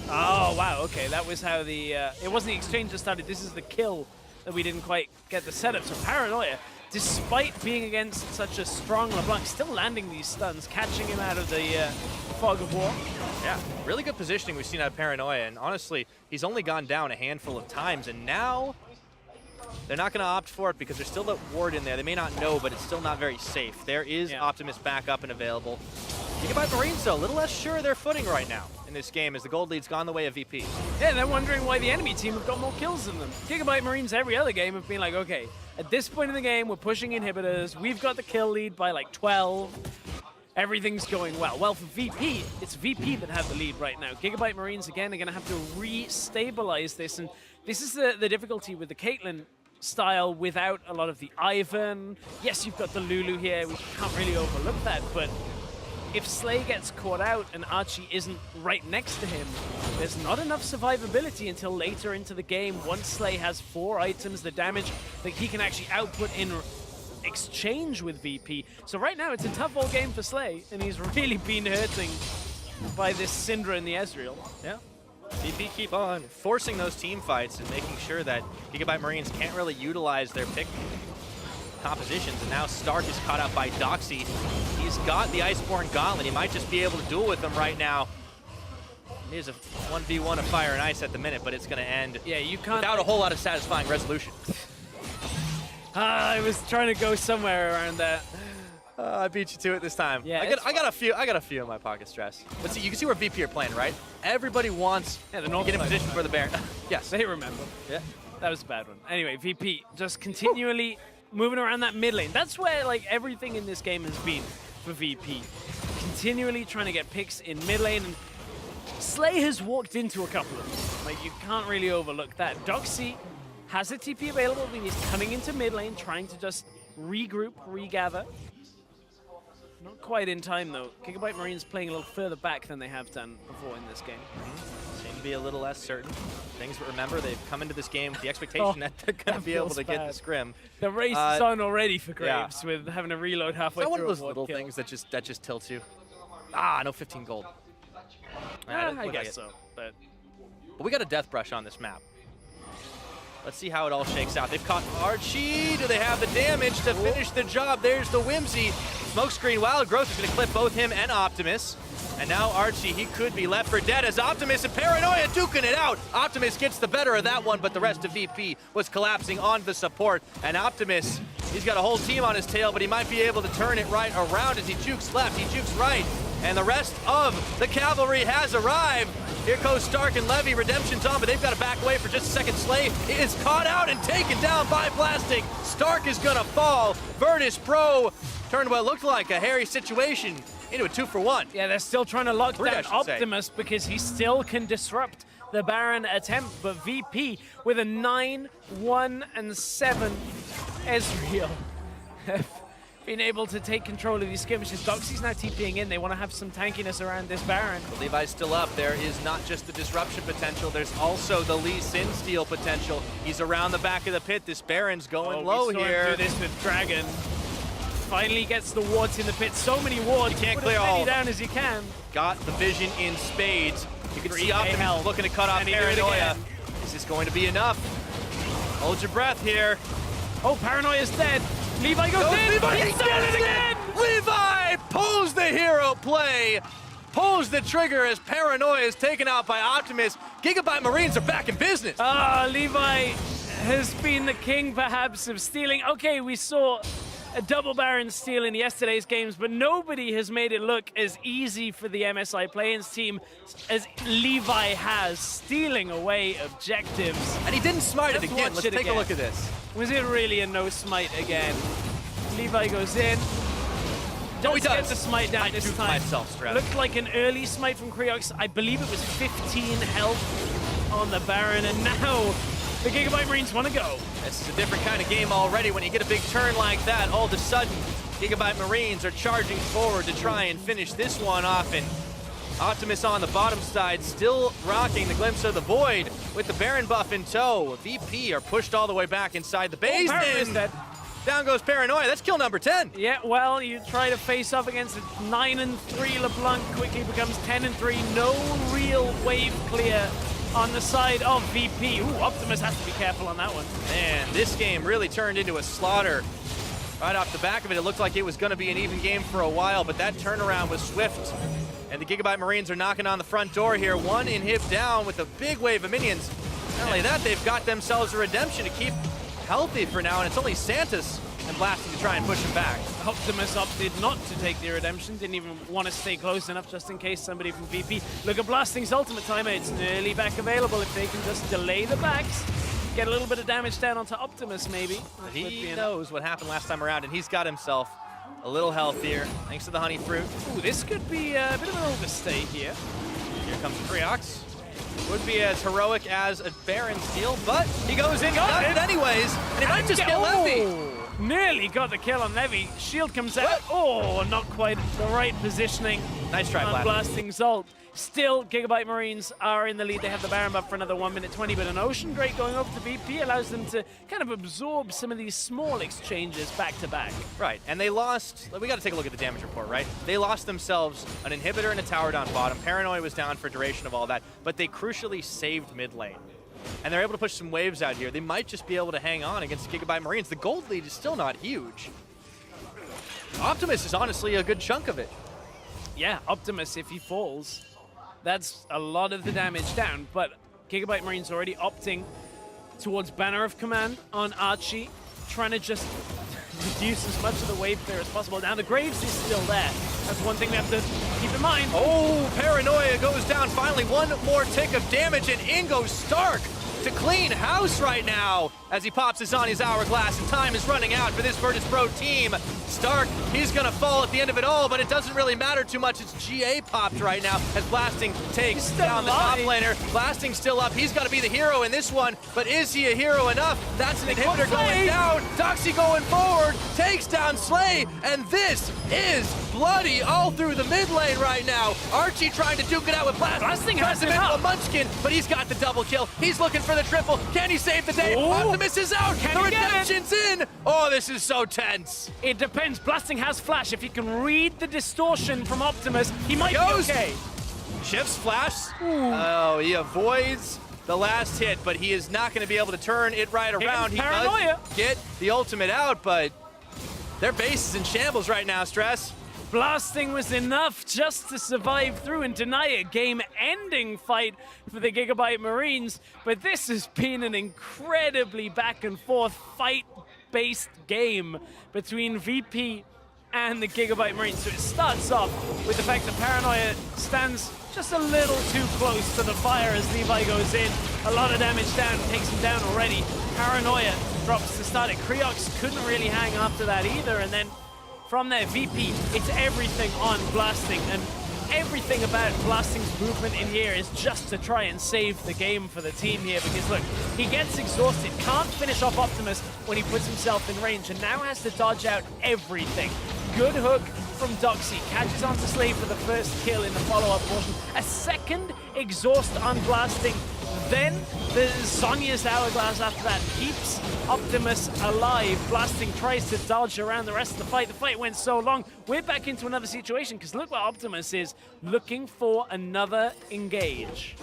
Oh, wow, okay, that was how the... it wasn't the exchange that started, this is the kill that we didn't quite get the setup. So Paranoia, despite being against such a strong LeBlanc, still landing these stuns, catching him out of the fog of war. Yeah, really good positioning we've seen out of Paranoia, and honestly, he's only gone down a handful of times, and now they're not going to opt for it because there's still that ward in there. They may not know, but it's still not very safe. There is Optimus back up and available. Gigabyte Marines, though, a little less sure of their footing right now in this game as the gold lead's gone the way of VP. Yeah, they're wondering why the enemy team have got more kills than them. Gigabyte Marines every other game have been like, okay, at this point in the game, we're pushing inhibitors. We've got the kill lead by like 12. Everything's going well. Well, for VP, it's VP that have the lead right now. Gigabyte Marines, again, are going to have to re-stabilize this, and this is the difficulty with the Caitlyn style without a lot of the Ivan. Yes, you've got the Lulu here. We can't really overlook that, but if Slay gets caught out and Archie isn't right next to him, there's not enough survivability until later into the game. Once Slay has 4 items, the damage that he can actually output in exchange with VP. So right now, it's a tough all game for Slay, and he's really been hurting by this Syndra and the Ezreal. Yeah. VP keep on forcing those team fights and making sure that Gigabyte Marines can't really utilize their pick compositions, and now Stark is caught up by Doxy. He's got the Iceborne Gauntlet. He might just be able to duel with them right now. It is a 1v1 of Fire and Ice at the minute, but it's going to end without a whole lot of satisfying resolution. I was trying to go somewhere around that. I beat you to it this time. Yeah, I got a few in my pocket, Stress. But see, you can see where VP are playing, right? Everybody wants to get in position for the Baron. Yes. They remember. Yeah. That was a bad one. Anyway, VP just continually moving around that mid lane. That's where like everything in this game has been for VP. Continually trying to get picks in mid lane, and Slay has walked into a couple of them. Like, you can't really overlook that. Doxy has a TP available, but he's coming into mid lane, trying to just regroup, regather. Not quite in time, though. Gigabyte Marines playing a little further back than they have done before in this game. Seem to be a little less certain. Things, but remember, they've come into this game with the expectation that they're going to be able to get the scrim. The race is on already for Graves with having to reload halfway through. One of those little things that just tilts you. Ah, no 15 gold. I guess so. But we got a Death Brush on this map. Let's see how it all shakes out. They've caught Archie. Do they have the damage to finish the job? There's the Whimsy. Smokescreen Wild Growth is going to clip both him and Optimus. And now Archie, he could be left for dead as Optimus and Paranoia duking it out. Optimus gets the better of that one, but the rest of VP was collapsing on the support. And Optimus, he's got a whole team on his tail, but he might be able to turn it right around as he jukes left, he jukes right. And the rest of the cavalry has arrived. Here goes Stark and Levy. Redemption's on, but they've got to back away for just a second. Slay is caught out and taken down by blasting. Stark is going to fall. Virtus.pro turned what looked like a hairy situation into a 2-for-1. Yeah, they're still trying to lock down Optimus because he still can disrupt the Baron attempt. But VP with a 9-1-7 Ezreal been able to take control of these skirmishes. Doxy's now TPing in. They want to have some tankiness around this Baron. But Levi's still up. There is not just the disruption potential, there's also the Lee Sin steal potential. He's around the back of the pit. This Baron's going low we saw here. him do this with Dragon. Finally gets the wards in the pit. So many wards. You can't Put clear as all many of them. down as you can. Got the vision in spades. You can see 3K Optimus health. looking to cut off Can he do it Paranoia. again? Is this going to be enough? Hold your breath here. Oh, Paranoia's dead. Levi goes in. Levi, He's done it again. Levi pulls the hero play. Pulls the trigger as Paranoia is taken out by Optimus. GIGABYTE Marines are back in business. Levi has been the king, perhaps, of stealing. Okay, we saw a double Baron steal in yesterday's games, but nobody has made it look as easy for the MSI play-ins team as Levi has, stealing away objectives. And he didn't smite it Let's again. watch Let's it take again. a look at this. Was it really a no smite again? Levi goes in. No, he Does get does. the smite down I this duped time. myself, Stress. Looked like an early smite from Creox. I believe it was 15 health on the Baron, and now the GIGABYTE Marines want to go. This is a different kind of game already. When you get a big turn like that, all of a sudden, GIGABYTE Marines are charging forward to try and finish this one off. And Optimus on the bottom side, still rocking the Glimpse of the Void with the Baron buff in tow. VP are pushed all the way back inside the base. Paranoia's and dead. down goes Paranoia. That's kill number 10. Yeah, well, you try to face off against a 9-3 LeBlanc, quickly becomes 10-3. No real wave clear on the side of VP. Ooh, Optimus has to be careful on that one. Man, this game really turned into a slaughter. Right off the back of it, it looked like it was going to be an even game for a while, but that turnaround was swift. And the GIGABYTE Marines are knocking on the front door here. One inhib down with a big wave of minions. Not only that, they've got themselves a redemption to keep healthy for now, and it's only Santos and Blasting to try and push him back. Optimus opted not to take the redemption, didn't even want to stay close enough just in case somebody from VP. Look at Blasting's ultimate timer, it's nearly back available if they can just delay the backs. Get a little bit of damage down onto Optimus maybe. He knows what happened last time around, and he's got himself a little healthier thanks to the honey fruit. Ooh, this could be a bit of an overstay here. Here comes Creox. Would be as heroic as a Baron steal, but he goes in, does it anyways, and he might just get Levy. Nearly got the kill on Levy. Shield comes out. Oh, not quite the right positioning. Nice try, on Blasting. Blasting's ult. Still, GIGABYTE Marines are in the lead. They have the Baron buff for another 1:20, but an Ocean Drake going over to VP allows them to kind of absorb some of these small exchanges back to back. Right, and they lost, we got to take a look at the damage report, right? They lost themselves an inhibitor and a tower down bottom. Paranoia was down for duration of all that, but they crucially saved mid lane. And they're able to push some waves out here. They might just be able to hang on against the GIGABYTE Marines. The gold lead is still not huge. Optimus is honestly a good chunk of it. Yeah, Optimus, if he falls, that's a lot of the damage down, but GIGABYTE Marines already opting towards Banner of Command on Archie, trying to just reduce as much of the wave clear as possible. Now, the Graves is still there. That's one thing we have to keep in mind. Oh, Paranoia goes down finally. One more tick of damage, and in goes Stark to clean house right now as he pops his on his hourglass, and time is running out for this Virtus.pro team. Stark, he's gonna fall at the end of it all, but it doesn't really matter too much. It's GA popped right now as Blasting takes down the top laner. Blasting's still up. He's gotta be the hero in this one, but is he a hero enough? That's an inhibitor going down. Doxy going forward, takes down Slay, and this is bloody all through the mid lane right now. Archie trying to duke it out with Blasting. Blasting has it into up. a Munchkin, but he's got the double kill. He's looking for the triple. Can he save the day? Ooh. Optimus is out. Can The he get it? redemption's in. Oh, this is so tense. It depends. Blasting has flash. If he can read the distortion from Optimus, he might Goes. be okay. Shifts flash. Oh, he avoids the last hit, but he is not going to be able to turn it right around. He Paranoia. does get the ultimate out, but their base is in shambles right now, Stress. Blasting was enough just to survive through and deny a game-ending fight for the GIGABYTE Marines, but this has been an incredibly back-and-forth fight-based game between VP and the GIGABYTE Marines. So it starts off with the fact that Paranoia stands just a little too close to the fire as Levi goes in. A lot of damage down, takes him down already. Paranoia drops to start it. Creox couldn't really hang after that either, and then from there, VP, it's everything on Blasting, and everything about Blasting's movement in here is just to try and save the game for the team here, because look, he gets exhausted, can't finish off Optimus when he puts himself in range, and now has to dodge out everything. Good hook from Doxy, catches onto Slave for the first kill in the follow-up portion. A second exhaust on Blasting, then the Sonya's Hourglass after that keeps Optimus alive. Blasting tries to dodge around the rest of the fight. The fight went so long, we're back into another situation, because look what Optimus is looking for, another engage.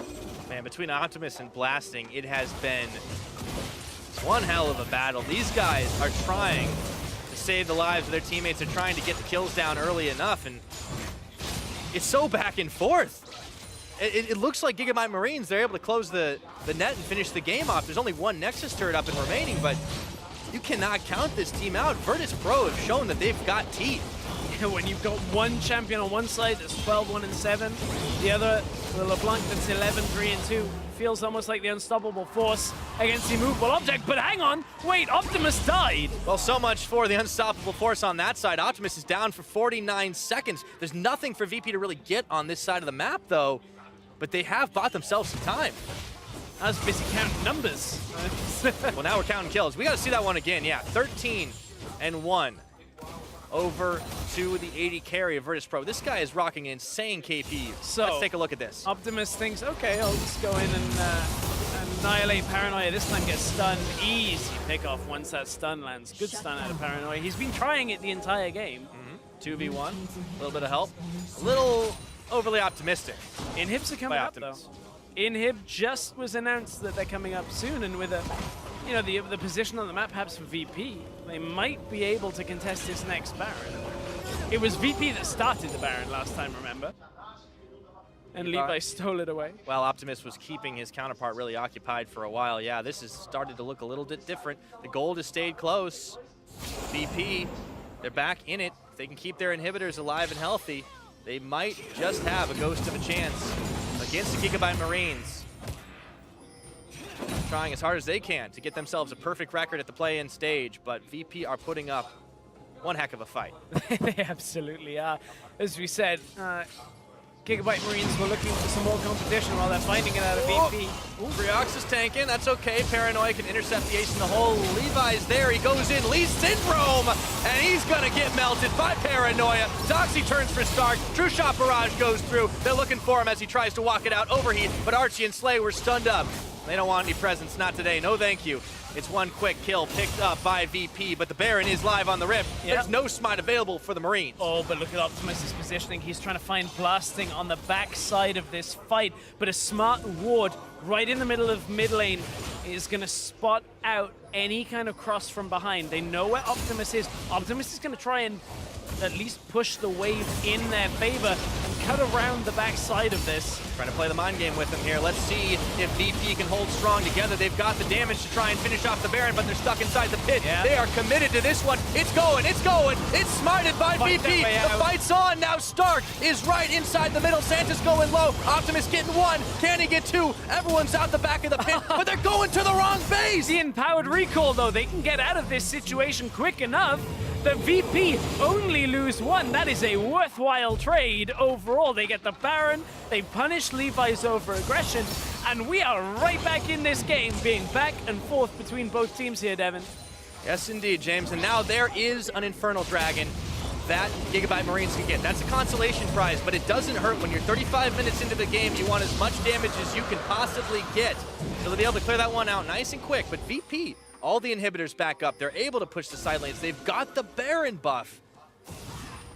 Man, between Optimus and Blasting, it has been one hell of a battle. These guys are trying to save the lives of their teammates. They're trying to get the kills down early enough, and it's so back and forth. It looks like GIGABYTE Marines, they're able to close the net and finish the game off. There's only one Nexus turret up and remaining, but you cannot count this team out. Virtus.pro have shown that they've got teeth. When you've got one champion on one side that's 12-1-7, the other, the LeBlanc, that's 11-3-2, feels almost like the unstoppable force against the immovable object. But hang on, wait, Optimus died. Well, so much for the unstoppable force on that side. Optimus is down for 49 seconds. There's nothing for VP to really get on this side of the map, though, but they have bought themselves some time. I was busy counting numbers. Well, now we're counting kills. We got to see that one again. Yeah, 13-1 over to the 80 carry of Virtus.pro. This guy is rocking insane KP. So let's take a look at this. Optimus thinks, okay, I'll just go in and annihilate Paranoia. This time gets stunned. Easy pick off once that stun lands. Good stun out of Paranoia. He's been trying it the entire game. 2v1, a little bit of help. A little overly optimistic. Inhibs are coming up, though. Inhib just was announced that they're coming up soon, and with a, you know, the position on the map perhaps for VP, they might be able to contest this next Baron. It was VP that started the Baron last time, remember? And Levi stole it away. Well, Optimus was keeping his counterpart really occupied for a while. Yeah, this has started to look a little bit different. The gold has stayed close. VP, they're back in it. If they can keep their inhibitors alive and healthy, they might just have a ghost of a chance against the GIGABYTE Marines. Trying as hard as they can to get themselves a perfect record at the play-in stage, but VP are putting up one heck of a fight. They absolutely are. As we said, GIGABYTE Marines were looking for some more competition while they're finding it out of VP. Briox is tanking, that's okay. Paranoia can intercept the ace in the hole. Levi's there, he goes in, Lee Syndrome, and he's gonna get melted by Paranoia. Doxy turns for Stark, True Shot Barrage goes through. They're looking for him as he tries to walk it out. Overheat, but Archie and Slay were stunned up. They don't want any presents, not today, no thank you. It's one quick kill picked up by VP, but the Baron is live on the Rift. Yep. There's no smite available for the Marines. Oh, but look at Optimus's positioning. He's trying to find Blasting on the backside of this fight, but a smart ward right in the middle of mid lane is going to spot out any kind of cross from behind. They know where Optimus is. Optimus is going to try and at least push the wave in their favor and cut around the backside of this. Trying to play the mind game with them here. Let's see if VP can hold strong together. They've got the damage to try and finish off the Baron, but they're stuck inside the pit. Yeah. They are committed to this one. It's going, it's going. It's smited by VP. The fight's on. Now Stark is right inside the middle. Santa's going low. Optimus getting one. Can he get two? Everyone's out the back of the pit, but they're going to the wrong base. The empowered recall, though, they can get out of this situation quick enough. The VP only lose one. That is a worthwhile trade overall. They get the Baron, they punish Levi's over-aggression, and we are right back in this game, being back and forth between both teams here, Devin. Yes, indeed, James. And now there is an Infernal Dragon that GIGABYTE Marines can get. That's a consolation prize, but it doesn't hurt when you're 35 minutes into the game. You want as much damage as you can possibly get. So they'll be able to clear that one out nice and quick, but VP, all the inhibitors back up. They're able to push the side lanes. They've got the Baron buff.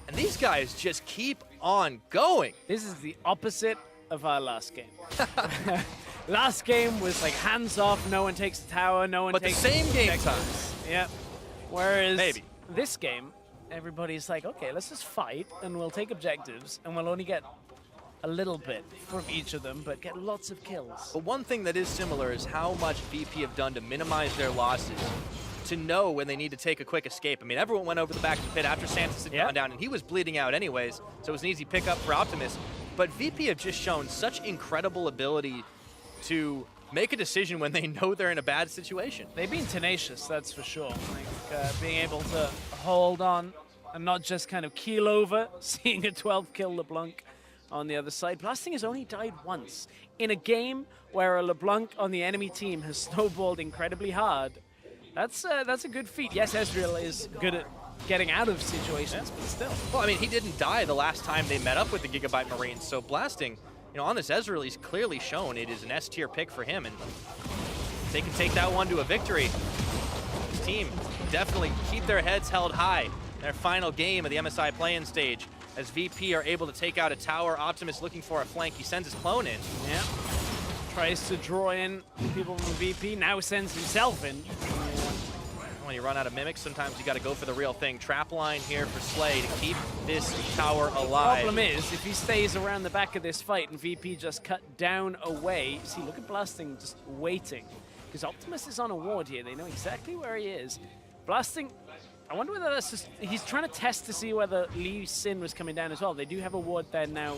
And these guys just keep on going. This is the opposite of our last game. Last game was like hands off, no one takes the tower, no one takes the same game time. Yep. Whereas maybe this game, everybody's like, okay, let's just fight and we'll take objectives and we'll only get a little bit from each of them, but get lots of kills. But one thing that is similar is how much VP have done to minimize their losses, to know when they need to take a quick escape. I mean, everyone went over the back of the pit after Santos had gone down, and he was bleeding out anyways, so it was an easy pickup for Optimus. But VP have just shown such incredible ability to make a decision when they know they're in a bad situation. They've been tenacious, that's for sure. Like, being able to hold on and not just kind of keel over, seeing a 12 kill LeBlanc on the other side. Blasting has only died once in a game where a LeBlanc on the enemy team has snowballed incredibly hard. That's a good feat. Yes, Ezreal is good at getting out of situations, but still. Well, I mean, he didn't die the last time they met up with the Gigabyte Marines, so Blasting, you know, on this Ezreal, he's clearly shown it is an S-tier pick for him, and they can take that one to a victory. His team definitely keep their heads held high in their final game of the MSI play-in stage, as VP are able to take out a tower. Optimus looking for a flank. He sends his clone in. Yeah. Tries to draw in people from VP, now sends himself in. When you run out of mimics, sometimes you got to go for the real thing. Trap line here for Slay to keep this tower alive. The problem is, if he stays around the back of this fight and VP just cut down away, see, look at Blasting just waiting. Because Optimus is on a ward here. They know exactly where he is. Blasting, I wonder whether that's just, he's trying to test to see whether Lee Sin was coming down as well. They do have a ward there now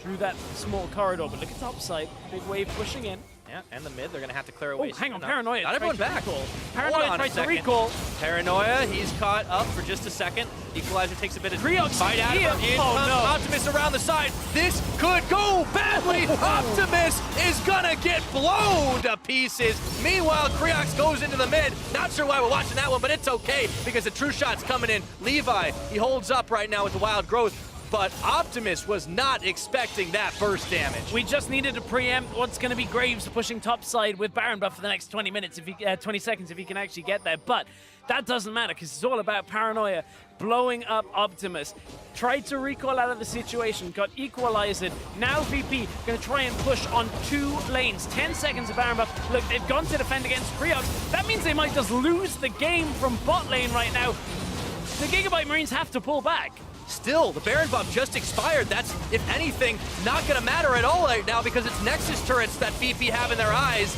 through that small corridor, but look at topside. Big wave pushing in. Yeah, and the mid, they're going to have to clear away. Oh, hang on, Paranoia. Not everyone back. Paranoia tried to recall. Paranoia, he's caught up for just a second. Equalizer takes a bit of fight out of him. In comes Optimus around the side. This could go badly. Optimus is going to get blown to pieces. Meanwhile, Creox goes into the mid. Not sure why we're watching that one, but it's okay because the true shot's coming in. Levi, he holds up right now with the wild growth. But Optimus was not expecting that burst damage. We just needed to preempt what's going to be Graves pushing topside with Baron buff for the next 20 minutes, if he, 20 seconds if he can actually get there. But that doesn't matter because it's all about Paranoia blowing up Optimus. Tried to recall out of the situation, got equalized. Now VP going to try and push on 2 lanes. 10 seconds of Baron buff. Look, they've gone to defend against Creox. That means they might just lose the game from bot lane right now. The Gigabyte Marines have to pull back. Still, the Baron buff just expired. That's, if anything, not going to matter at all right now because it's Nexus turrets that VP have in their eyes.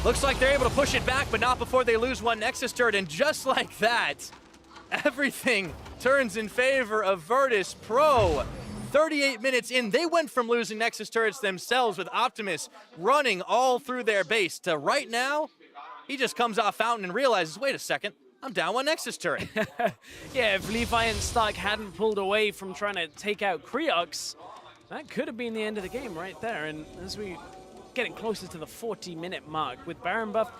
Looks like they're able to push it back, but not before they lose one Nexus turret. And just like that, everything turns in favor of Virtus.pro. 38 minutes in, they went from losing Nexus turrets themselves with Optimus running all through their base to right now, he just comes off fountain and realizes, wait a second, I'm down one Nexus turret. Yeah, if Levi and Stark hadn't pulled away from trying to take out Creox, that could have been the end of the game right there. And as we getting closer to the 40-minute mark with Baron buff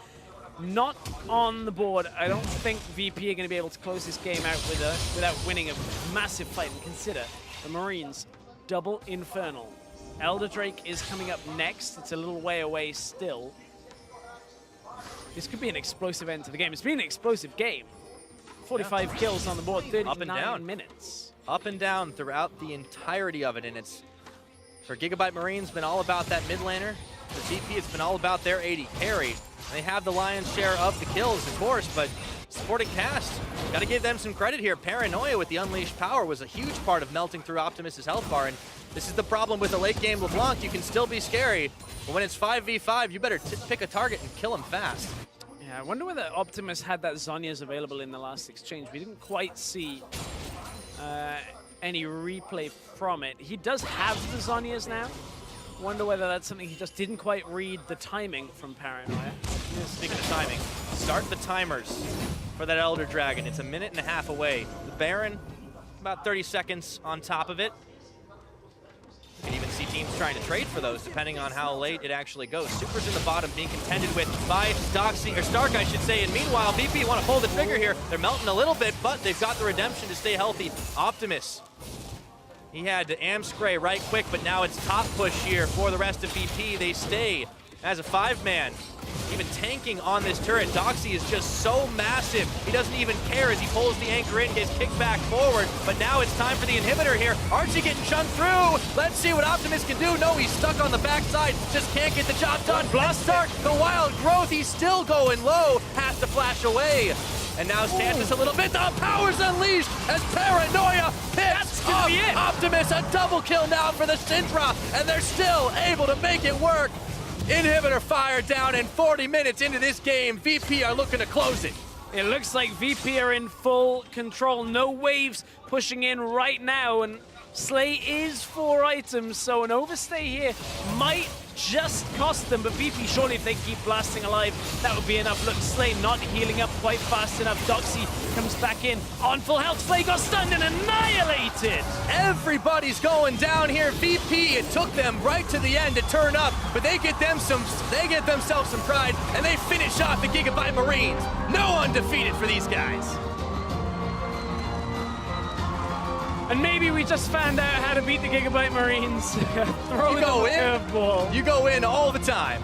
not on the board, I don't think VP are going to be able to close this game out without winning a massive fight. And consider the Marines double Infernal. Elder Drake is coming up next. It's a little way away still. This could be an explosive end to the game. It's been an explosive game. 45 kills on the board, 39 minutes. Up and down throughout the entirety of it, and it's, for Gigabyte Marines, been all about that mid laner. For VP, it's been all about their AD carry. They have the lion's share of the kills, of course, but supporting cast, got to give them some credit here. Paranoia with the unleashed power was a huge part of melting through Optimus's health bar, and this is the problem with the late game LeBlanc. You can still be scary, but when it's 5v5, you better pick a target and kill him fast. Yeah, I wonder whether Optimus had that Zhonya's available in the last exchange. We didn't quite see any replay from it. He does have the Zhonya's now. Wonder whether that's something he just didn't quite read the timing from Paranoia. Speaking of timing, start the timers for that Elder Dragon. It's a minute and a half away. The Baron, about 30 seconds on top of it. You can even see teams trying to trade for those, depending on how late it actually goes. Super's in the bottom, being contended with by Doxy, or Stark, I should say. And meanwhile, VP want to pull the trigger here. They're melting a little bit, but they've got the redemption to stay healthy. Optimus, he had to Amscray right quick, but now it's top push here for the rest of VP. They stay as a 5-man. Even tanking on this turret. Doxy is just so massive. He doesn't even care as he pulls the anchor in, gets kicked back forward. But now it's time for the inhibitor here. Archie getting chunked through. Let's see what Optimus can do. No, he's stuck on the backside. Just can't get the job done. Blast Stark, the wild growth. He's still going low. Has to flash away. And now Stantis a little bit. The power's unleashed as Paranoia picks up Optimus. A double kill now for the Syndra. And they're still able to make it work. Inhibitor fire down, and 40 minutes into this game, VP are looking to close it. It looks like VP are in full control. No waves pushing in right now, and Slay is 4 items, so an overstay here might just cost them, but VP surely if they keep blasting alive, that would be enough. Look, Slay not healing up quite fast enough. Doxy comes back in on full health. Slay got stunned and annihilated. Everybody's going down here. VP, it took them right to the end to turn up, but they get themselves some pride, and they finish off the GIGABYTE Marines. No undefeated for these guys. And maybe we just found out how to beat the GIGABYTE Marines. Throw them a curveball. You go in all the time.